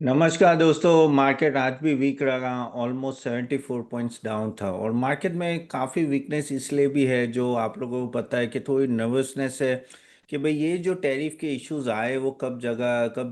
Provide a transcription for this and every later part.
नमस्कार दोस्तों। मार्केट आज भी वीक रहा। ऑलमोस्ट 74 पॉइंट्स डाउन था और मार्केट में काफ़ी वीकनेस इसलिए भी है, जो आप लोगों को पता है कि थोड़ी नर्वसनेस है कि भाई ये जो टैरिफ के इश्यूज आए वो कब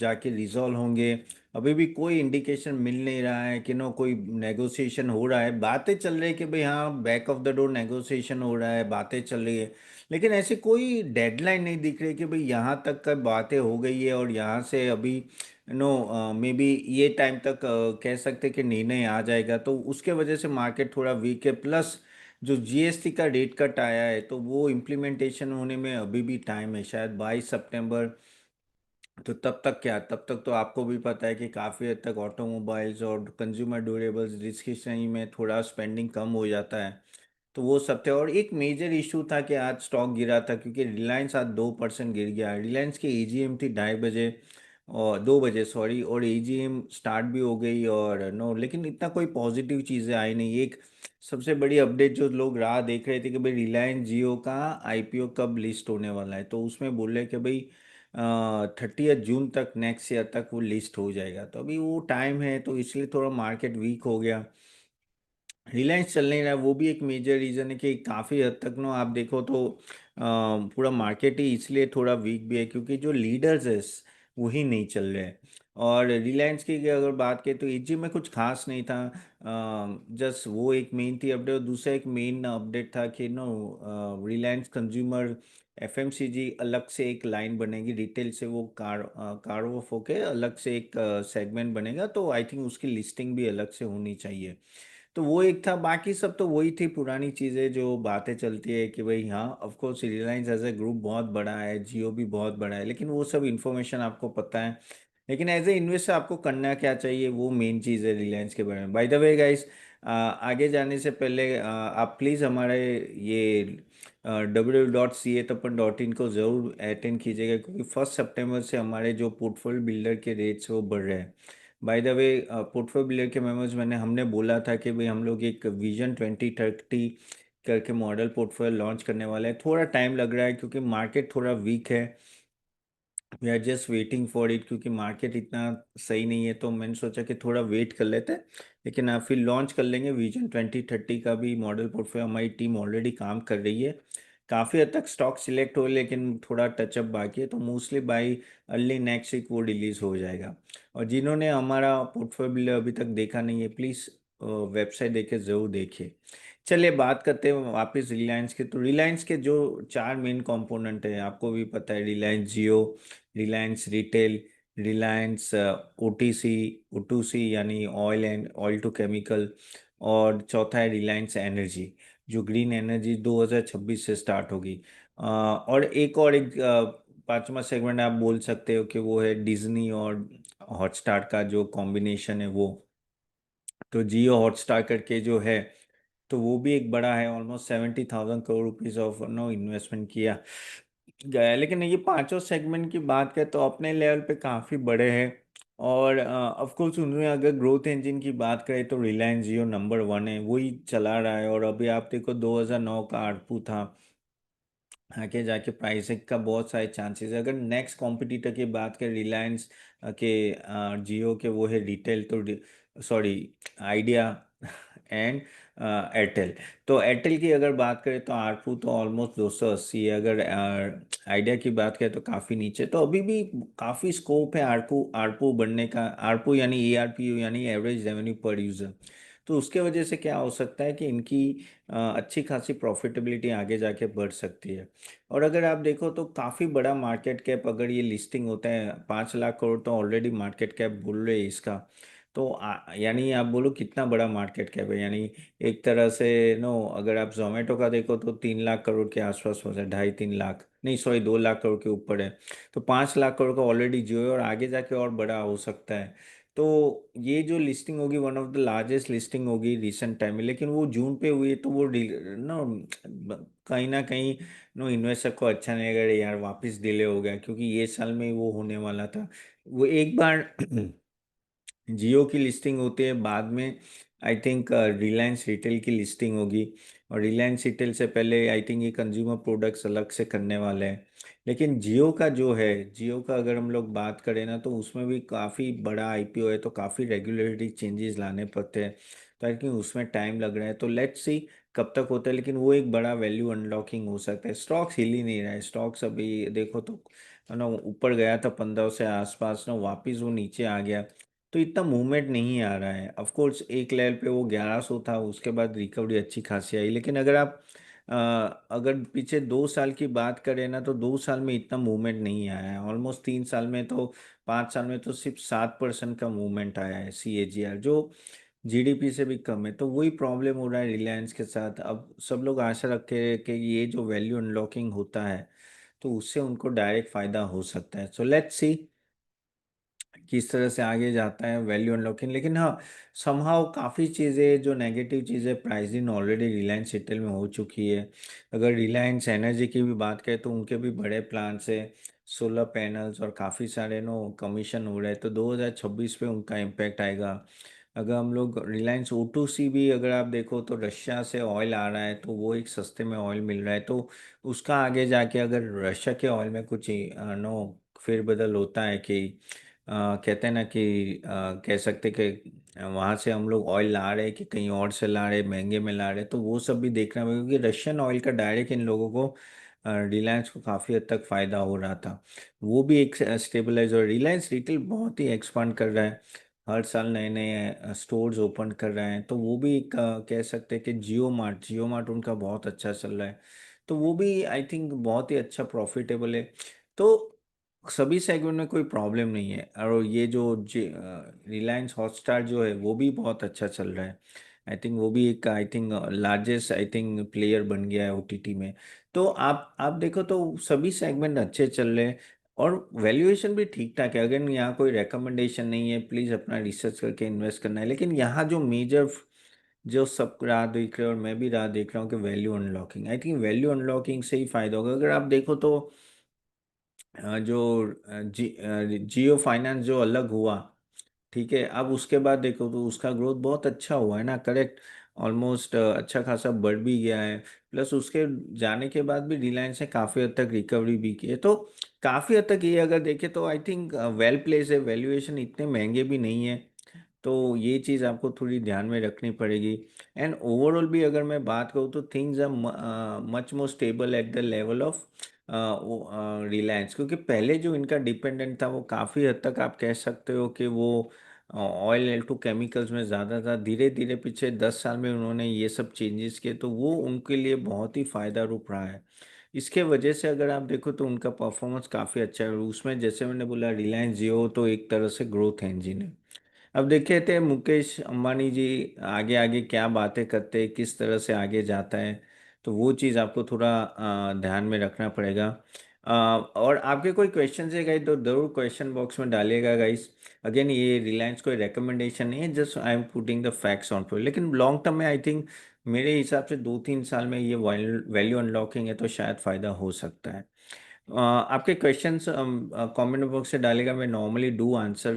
जाके रिजॉल्व होंगे। अभी भी कोई इंडिकेशन मिल नहीं रहा है कि नो कोई नेगोशिएशन हो रहा है। बातें चल रही है कि भाई हाँ, back of the door negotiation हो रहा है, बातें चल रही है, लेकिन ऐसी कोई डेडलाइन नहीं दिख रही कि भाई यहाँ तक का बातें हो गई है और यहाँ से अभी नो मे बी ये टाइम तक कह सकते कि निर्णय आ जाएगा। तो उसके वजह से मार्केट थोड़ा वीक है। प्लस जो जीएसटी का रेट कट आया है तो वो इम्प्लीमेंटेशन होने में अभी भी टाइम है, शायद 22 सितंबर। तो तब तक तो आपको भी पता है कि काफ़ी हद तक ऑटोमोबाइल्स और कंज्यूमर ड्यूरेबल्स डिस्क्रिप्शनरी में थोड़ा स्पेंडिंग कम हो जाता है। तो वो सब थे। और एक मेजर इशू था कि आज स्टॉक गिरा था क्योंकि रिलायंस आज 2% गिर गया। रिलायंस की एजीएम थी 2:30 बजे और 2 बजे सॉरी, और एजीएम स्टार्ट भी हो गई और नो, लेकिन इतना कोई पॉजिटिव चीज़ें आई नहीं। एक सबसे बड़ी अपडेट जो लोग राह देख रहे थे कि भाई रिलायंस जियो का आईपीओ कब लिस्ट होने वाला है, तो उसमें बोल रहे कि भाई 30 जून तक, नेक्स्ट ईयर तक वो लिस्ट हो जाएगा। तो अभी वो टाइम है, तो इसलिए थोड़ा मार्केट वीक हो गया। रिलायंस चल नहीं रहा है, वो भी एक मेजर रीज़न है कि काफ़ी हद तक ना आप देखो तो पूरा मार्केट ही इसलिए थोड़ा वीक भी है क्योंकि जो लीडर्स है वही नहीं चल रहे हैं। और रिलायंस की अगर बात करें तो एजी में कुछ खास नहीं था। जस्ट वो एक मेन थी अपडेट, और दूसरा एक मेन अपडेट था कि नो रिलायंस कंज्यूमर एफएमसीजी अलग से एक लाइन बनेगी रिटेल से, वो कार ऑफ होके अलग से एक सेगमेंट बनेगा। तो आई थिंक उसकी लिस्टिंग भी अलग से होनी चाहिए। तो वो एक था, बाकी सब तो वही थी पुरानी चीज़ें जो बातें चलती है कि भाई हाँ, of course Reliance as a group बहुत बड़ा है, जियो भी बहुत बड़ा है, लेकिन वो सब इन्फॉर्मेशन आपको पता है। लेकिन एज ए इन्वेस्टर आपको करना क्या चाहिए, वो मेन चीज़ है रिलायंस के बारे में। बाय द वे गाइस, आगे जाने से पहले आप प्लीज़ हमारे ये www.cathappan.in को ज़रूर अटेंड कीजिएगा क्योंकि 1 सितंबर से हमारे जो पोर्टफोलियो बिल्डर के रेट्स वो बढ़ रहे हैं। By the way, portfolio builder के मेमोज हमने बोला था कि भाई हम लोग एक विजन 2030 करके मॉडल पोर्टफोलियो लॉन्च करने वाले हैं। थोड़ा टाइम लग रहा है क्योंकि मार्केट थोड़ा वीक है। We are just waiting for it क्योंकि मार्केट इतना सही नहीं है, तो मैंने सोचा कि थोड़ा वेट कर लेते हैं। लेकिन आप फिर लॉन्च कर लेंगे विजन 2030 का भी मॉडल पोर्टफोलियो। हमारी टीम ऑलरेडी काम कर रही है, काफ़ी हद तक स्टॉक सिलेक्ट हो, लेकिन थोड़ा टचअप बाकी है। तो mostly by early next week वो रिलीज़ हो जाएगा। और जिन्होंने हमारा पोर्टफोलियो अभी तक देखा नहीं है, प्लीज़ वेबसाइट देखे ज़रूर देखिए। चलिए बात करते हैं वापस रिलायंस के। तो रिलायंस के जो चार मेन कंपोनेंट है आपको भी पता है, Reliance Jio, Reliance retail, Reliance OTC, O two C यानी oil and oil to chemical, और चौथा है रिलायंस एनर्जी, जो ग्रीन एनर्जी 2026 से स्टार्ट होगी। और एक पांचवा सेगमेंट आप बोल सकते हो कि वो है डिज्नी और हॉटस्टार का जो कॉम्बिनेशन है वो। तो जियो हॉटस्टार करके जो है, तो वो भी एक बड़ा है। Almost 70,000 crore rupees of no investment किया गया है। लेकिन ये पांचों सेगमेंट की बात करें तो अपने लेवल पे काफ़ी बड़े हैं। और ऑफ कोर्स उनमें अगर ग्रोथ इंजन की बात करें तो रिलायंस जियो नंबर 1 है, वही चला रहा है। और अभी आप देखो 2009 का आरपू था, आगे जाके प्राइसिंग का बहुत सारे चांसेस है। अगर नेक्स्ट कॉम्पिटिटर की बात करें रिलायंस के जियो के, वो है रिटेल, तो सॉरी, आइडिया एंड एयरटेल। तो एयरटेल की अगर बात करें तो आरपू तो ऑलमोस्ट 280 है। अगर आइडिया की बात करें तो काफ़ी नीचे। तो अभी भी काफ़ी स्कोप है आरपू आरपू बढ़ने का। आरपू यानी एआरपीयू यानी एवरेज रेवेन्यू पर यूज़र। तो उसके वजह से क्या हो सकता है कि इनकी अच्छी खासी प्रॉफिटेबिलिटी आगे जाके बढ़ सकती है। और अगर आप देखो तो काफ़ी बड़ा मार्केट कैप, अगर ये लिस्टिंग होता है 5 लाख करोड़, तो ऑलरेडी मार्केट कैप बोल रहे हैं इसका। तो यानी आप बोलो कितना बड़ा मार्केट कैप है, यानी एक तरह से नो, अगर आप जोमेटो का देखो तो 3 लाख करोड़ के आसपास हो जाए, 2.5 3 लाख नहीं सॉरी 2 लाख करोड़ के ऊपर है। तो 5 लाख करोड़ का ऑलरेडी जो है, और आगे जाके और बड़ा हो सकता है। तो ये जो लिस्टिंग होगी one of the largest listing होगी रिसेंट टाइम में। लेकिन वो जून पे हुई है, तो वो नो कहीं ना कहीं नो इन्वेस्टर को अच्छा नहीं लगा, "अरे यार वापस डिले हो गया", क्योंकि ये साल में वो होने वाला था। वो एक बार जियो की लिस्टिंग होती है, बाद में आई थिंक रिलायंस रिटेल की लिस्टिंग होगी। और रिलायंस रिटेल से पहले आई थिंक ये कंज्यूमर प्रोडक्ट्स अलग से करने वाले हैं। लेकिन जियो का जो है, जियो का अगर हम लोग बात करें ना, तो उसमें भी काफ़ी बड़ा आईपीओ है, तो काफ़ी रेगुलेटरी चेंजेस लाने पड़ते हैं। तो आई थिंक उसमें टाइम लग रहा है, तो लेट्स सी कब तक होता है। लेकिन वो एक बड़ा वैल्यू अनलॉकिंग हो सकता है। स्टॉक्स हिल ही नहीं रहा है, स्टॉक्स अभी देखो तो है ना, ऊपर गया था 15 से आसपास ना, वापिस वो नीचे आ गया। तो इतना मूवमेंट नहीं आ रहा है। ऑफ कोर्स एक लेवल पे वो 1100 था, उसके बाद रिकवरी अच्छी खासी आई। लेकिन अगर आप अगर पीछे 2 साल की बात करें ना, तो 2 साल में इतना मूवमेंट नहीं आया है। ऑलमोस्ट 3 साल में तो, 5 साल में तो सिर्फ 7% का मूवमेंट आया है सीएजीआर, जो जीडीपी से भी कम है। तो वही प्रॉब्लम हो रहा है रिलायंस के साथ। अब सब लोग आशा रखे हैं कि ये जो वैल्यू अनलॉकिंग होता है, तो उससे उनको डायरेक्ट फायदा हो सकता है। सो लेट्स सी किस तरह से आगे जाता है वैल्यू अनलॉकिंग। लेकिन हाँ, समहाउ काफ़ी चीज़ें जो नेगेटिव चीज़ें प्राइसिंग ऑलरेडी रिलायंस रिटेल में हो चुकी है। अगर रिलायंस एनर्जी की भी बात करें, तो उनके भी बड़े प्लान्स है, सोलर पैनल्स और काफ़ी सारे नो कमीशन हो रहे हैं, तो 2026 पे उनका इम्पैक्ट आएगा। अगर हम लोग रिलायंस ओ टू सी भी अगर आप देखो, तो रशिया से ऑयल आ रहा है, तो वो एक सस्ते में ऑयल मिल रहा है। तो उसका आगे जाके अगर रशिया के ऑयल में कुछ नो फेरबदल होता है कि कहते हैं ना कि कह सकते कि वहाँ से हम लोग ऑयल ला रहे हैं कि कहीं और से ला रहे हैं, महंगे में ला रहे हैं, तो वो सब भी देखना पड़ेगा। क्योंकि रशियन ऑयल का डायरेक्ट इन लोगों को, रिलायंस को काफ़ी हद तक फ़ायदा हो रहा था। वो भी एक स्टेबलाइज। और रिलायंस रिटेल बहुत ही एक्सपांड कर रहा है, हर साल नए नए स्टोर्स ओपन कर रहे हैं। तो वो भी एक कह सकते हैं कि जियो मार्ट उनका बहुत अच्छा चल रहा है। तो वो भी आई थिंक बहुत ही अच्छा प्रॉफिटेबल है। तो सभी सेगमेंट में कोई प्रॉब्लम नहीं है। और ये जो रिलायंस हॉटस्टार जो है, वो भी बहुत अच्छा चल रहा है। आई थिंक वो भी एक, I think largest I think player बन गया है ओटीटी में। तो आप देखो तो सभी सेगमेंट अच्छे चल रहे हैं। और वैल्यूएशन भी ठीक ठाक है। अगर यहाँ कोई रेकमेंडेशन नहीं है, प्लीज़ अपना रिसर्च करके इन्वेस्ट करना है। लेकिन यहाँ जो मेजर, जो सब राह देख रहे हैं और मैं भी राह देख रहा हूँ कि value unlocking, I think value unlocking से ही फायदा होगा। अगर आप देखो तो जो जियो फाइनेंस जो अलग हुआ, ठीक है, अब उसके बाद देखो तो उसका ग्रोथ बहुत अच्छा हुआ है ना, करेक्ट। ऑलमोस्ट अच्छा खासा बढ़ भी गया है। प्लस उसके जाने के बाद भी रिलायंस ने काफ़ी हद तक रिकवरी भी की है। तो काफ़ी हद तक ये अगर देखें तो आई थिंक वेल प्लेस है। वैल्यूएशन इतने महंगे भी नहीं है। तो ये चीज़ आपको थोड़ी ध्यान में रखनी पड़ेगी। एंड ओवरऑल भी अगर मैं बात करूँ, तो things are much more stable at the level of Reliance. क्योंकि पहले जो इनका डिपेंडेंट था, वो काफ़ी हद तक आप कह सकते हो कि वो ऑयल एल टू केमिकल्स में ज़्यादा था। धीरे धीरे पिछले 10 साल में उन्होंने ये सब चेंजेस किए, तो वो उनके लिए बहुत ही फ़ायदा रूप रहा है। इसके वजह से अगर आप देखो तो उनका परफॉर्मेंस काफ़ी अच्छा है। उसमें जैसे मैंने बोला, रिलायंस जियो तो एक तरह से ग्रोथ इंजन है। अब देखे थे मुकेश अंबानी जी आगे आगे क्या बातें करते हैं, किस तरह से आगे जाता है। तो वो चीज़ आपको थोड़ा ध्यान में रखना पड़ेगा। और आपके कोई क्वेश्चन है गाइस, तो जरूर क्वेश्चन बॉक्स में डालिएगा गाइस। अगेन ये रिलायंस कोई रिकमेंडेशन नहीं है, just I am putting the facts on पर। लेकिन लॉन्ग टर्म में आई थिंक मेरे हिसाब से 2-3 साल में ये वैल्यू अनलॉकिंग है, तो शायद फ़ायदा हो सकता है। आपके क्वेश्चंस कमेंट बॉक्स से डालेगा। मैं नॉर्मली डू आंसर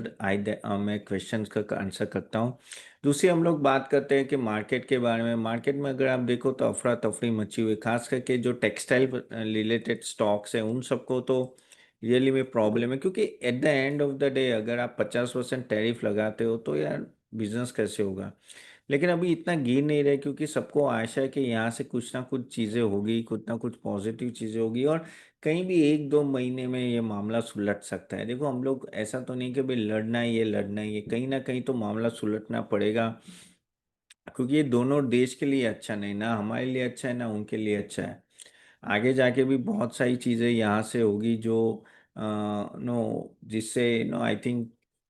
मैं क्वेश्चंस का आंसर करता हूँ। दूसरी हम लोग बात करते हैं कि मार्केट के बारे में। मार्केट में अगर आप देखो तो अफरा तफरी मची हुई है। खास करके जो टेक्सटाइल रिलेटेड स्टॉक्स हैं, उन सबको तो रियली में प्रॉब्लम है। क्योंकि at the end of the day अगर आप 50% टैरिफ लगाते हो, तो यार बिजनेस कैसे होगा। लेकिन अभी इतना गिर नहीं रहे, क्योंकि सबको आशा है कि यहाँ से कुछ ना कुछ चीज़ें होगी, कुछ ना कुछ पॉजिटिव चीज़ें होगी। और कहीं भी 1-2 महीने में ये मामला सुलट सकता है। देखो हम लोग ऐसा तो नहीं कि भाई लड़ना ही है, कहीं ना कहीं तो मामला सुलटना पड़ेगा। क्योंकि ये दोनों देश के लिए अच्छा नहीं, ना हमारे लिए अच्छा है, ना उनके लिए अच्छा है। आगे जाके भी बहुत सारी चीज़ें यहाँ से होगी जो नो जिससे नो आई थिंक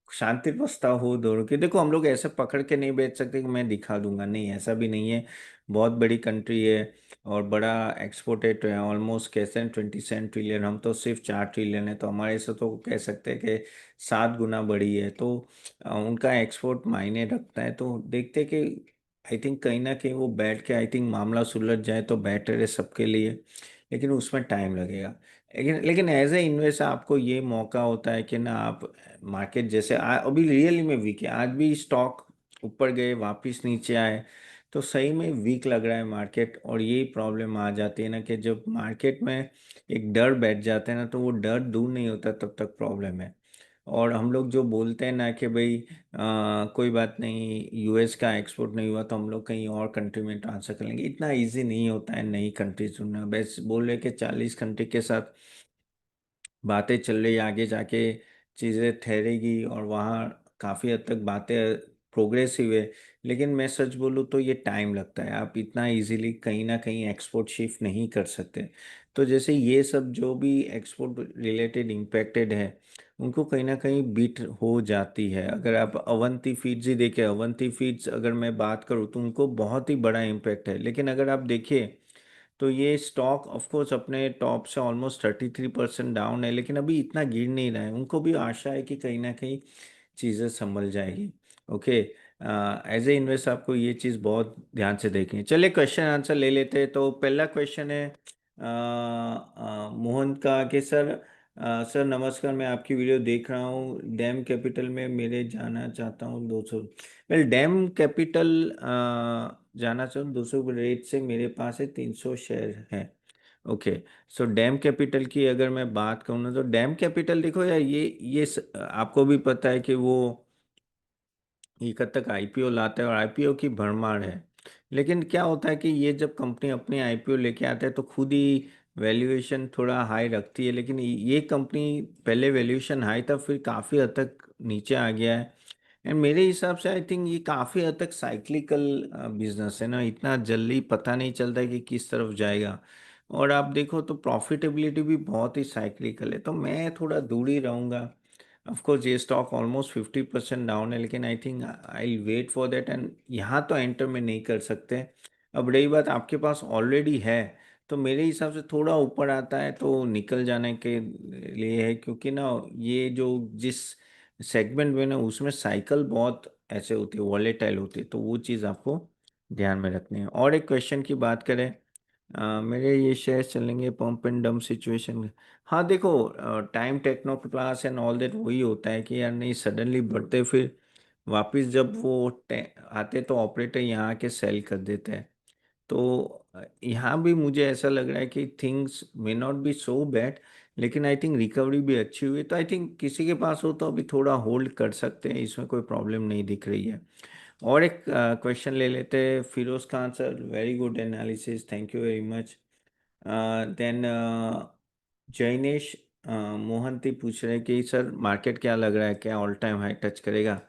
शांति व्यवस्था हो दोनों की। देखो हम लोग ऐसे पकड़ के नहीं बेच सकते कि मैं दिखा दूंगा, नहीं, ऐसा भी नहीं है। बहुत बड़ी कंट्री है और बड़ा एक्सपोर्टेड है। ऑलमोस्ट कहते हैं 27 ट्रिलियन, हम तो सिर्फ 4 ट्रिलियन है। तो हमारे से तो कह सकते हैं कि 7 गुना बड़ी है। तो उनका एक्सपोर्ट मायने रखता है। तो देखते कि आई थिंक कहीं ना कहीं वो बैठ के आई थिंक मामला सुलझ जाए तो बेटर है सबके लिए। लेकिन उसमें टाइम लगेगा। लेकिन एज ए इन्वेस्टर आपको ये मौका होता है कि ना आप मार्केट जैसे अभी रियली में वीक है, आज भी स्टॉक ऊपर गए वापस नीचे आए। तो सही में वीक लग रहा है मार्केट, और यही प्रॉब्लम आ जाती है ना कि जब मार्केट में एक डर बैठ जाता है ना, तो वो डर दूर नहीं होता तब तक प्रॉब्लम है। और हम लोग जो बोलते हैं ना कि भाई कोई बात नहीं, यूएस का एक्सपोर्ट नहीं हुआ तो हम लोग कहीं और कंट्री में ट्रांसफर कर लेंगे, इतना इजी नहीं होता है नई कंट्री चुनना। बस बोल रहे कि 40 कंट्री के साथ बातें चल रही, आगे जाके चीज़ें ठहरेगी और वहाँ काफ़ी हद तक बातें प्रोग्रेस हुई है। लेकिन मैं सच बोलूँ तो ये टाइम लगता है, आप इतना इजीली कहीं ना कहीं एक्सपोर्ट शिफ्ट नहीं कर सकते। तो जैसे ये सब जो भी एक्सपोर्ट रिलेटेड इम्पेक्टेड है, उनको कहीं ना कहीं बीट हो जाती है। अगर आप अवंती फीड्स ही देखें, अवंती फीड्स अगर मैं बात करूँ तो उनको बहुत ही बड़ा इम्पैक्ट है। लेकिन अगर आप देखिए तो ये स्टॉक ऑफ कोर्स अपने टॉप से ऑलमोस्ट 33% डाउन है, लेकिन अभी इतना गिर नहीं रहा है। उनको भी आशा है कि कहीं ना कहीं चीज़ें संभल जाएगी। ओके, एज ए इन्वेस्टर आपको ये चीज़ बहुत ध्यान से देखनी है। चलिए क्वेश्चन आंसर ले लेते हैं। तो पहला क्वेश्चन है मोहन का कि सर, सर नमस्कार, मैं आपकी वीडियो देख रहा हूँ, डैम कैपिटल में मेरे जाना चाहता हूँ 200। वेल, डैम कैपिटल जाना चाहूँ 200 रेट से, मेरे पास है 300 शेयर है। ओके, सो डैम कैपिटल की अगर मैं बात करूँ ना, तो डैम कैपिटल देखो यार, आपको भी पता है कि वो ये कब तक आईपीओ लाता है और आईपीओ की भरमार है। लेकिन क्या होता है कि ये जब कंपनी अपने आईपीओ लेके आता है तो खुद ही वैल्यूएशन थोड़ा हाई रखती है। लेकिन ये कंपनी पहले वैल्यूएशन हाई था, फिर काफ़ी हद तक नीचे आ गया है। एंड मेरे हिसाब से आई थिंक ये काफ़ी हद तक साइक्लिकल बिजनेस है ना, इतना जल्दी पता नहीं चलता है कि किस तरफ जाएगा। और आप देखो तो प्रॉफिटेबिलिटी भी बहुत ही साइक्लिकल है, तो मैं थोड़ा दूर ही रहूँगा। ऑफ कोर्स ये स्टॉक ऑलमोस्ट 50% डाउन है, लेकिन I think I wait for that, and यहाँ तो एंटर में नहीं कर सकते। अब रही बात आपके पास ऑलरेडी है, तो मेरे हिसाब से थोड़ा ऊपर आता है तो निकल जाने के लिए है, क्योंकि ना ये जो जिस सेगमेंट में ना, उसमें साइकिल बहुत ऐसे होती है, वॉलेटाइल होती है, तो वो चीज़ आपको ध्यान में रखनी है। और एक क्वेश्चन की बात करें, मेरे ये शेयर चलेंगे पंप एंड डंप सिचुएशन। हाँ देखो, time techno class and all that वही होता है कि यार नहीं, सडनली बढ़ते फिर वापस जब वो आते तो ऑपरेटर यहाँ के सेल कर देते हैं। तो यहाँ भी मुझे ऐसा लग रहा है कि things may not be so bad, लेकिन आई थिंक रिकवरी भी अच्छी हुई है। तो आई थिंक किसी के पास हो तो अभी थोड़ा होल्ड कर सकते हैं, इसमें कोई प्रॉब्लम नहीं दिख रही है। और एक क्वेश्चन ले लेते हैं, Firoz Khan sir, very good analysis, thank you very much. Then Jainesh Mohanty पूछ रहे हैं कि सर मार्केट क्या लग रहा है, क्या ऑल टाइम हाई टच करेगा?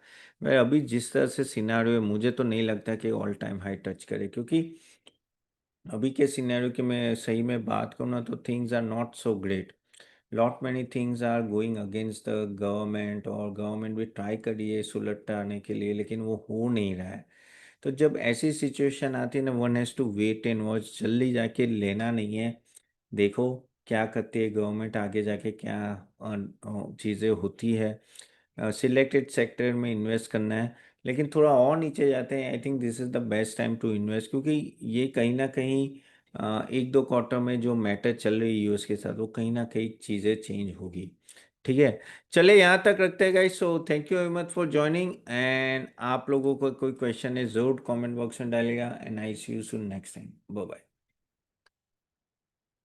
मैं अभी जिस तरह से सिनारियो है, मुझे तो नहीं लगता कि ऑल टाइम हाई टच करे, क्योंकि अभी के सिनेरियो की मैं सही में बात करूँ ना, तो things are not so great. Lot many things are going against the government, और गवर्नमेंट भी ट्राई कर रही है सुलटाने के लिए, लेकिन वो हो नहीं रहा है। तो जब ऐसी सिचुएशन आती है ना, one has to wait and watch, जल्दी जाके लेना नहीं है। देखो क्या करती है गवर्नमेंट, आगे जाके क्या चीज़ें होती है। सिलेक्टेड सेक्टर में इन्वेस्ट करना है, लेकिन थोड़ा और नीचे जाते हैं, I think this is the best time to invest, क्योंकि ये कहीं ना कहीं एक दो क्वार्टर में जो मैटर चल रही है यूएस के साथ, वो कहीं ना कहीं चीज़ें चेंज होगी। ठीक है, चले यहाँ तक रखते हैं guys. So thank you very much for joining, and आप लोगों को कोई क्वेश्चन है ज़रूर कमेंट बॉक्स में डालेगा, and I see you soon next time. Bye bye.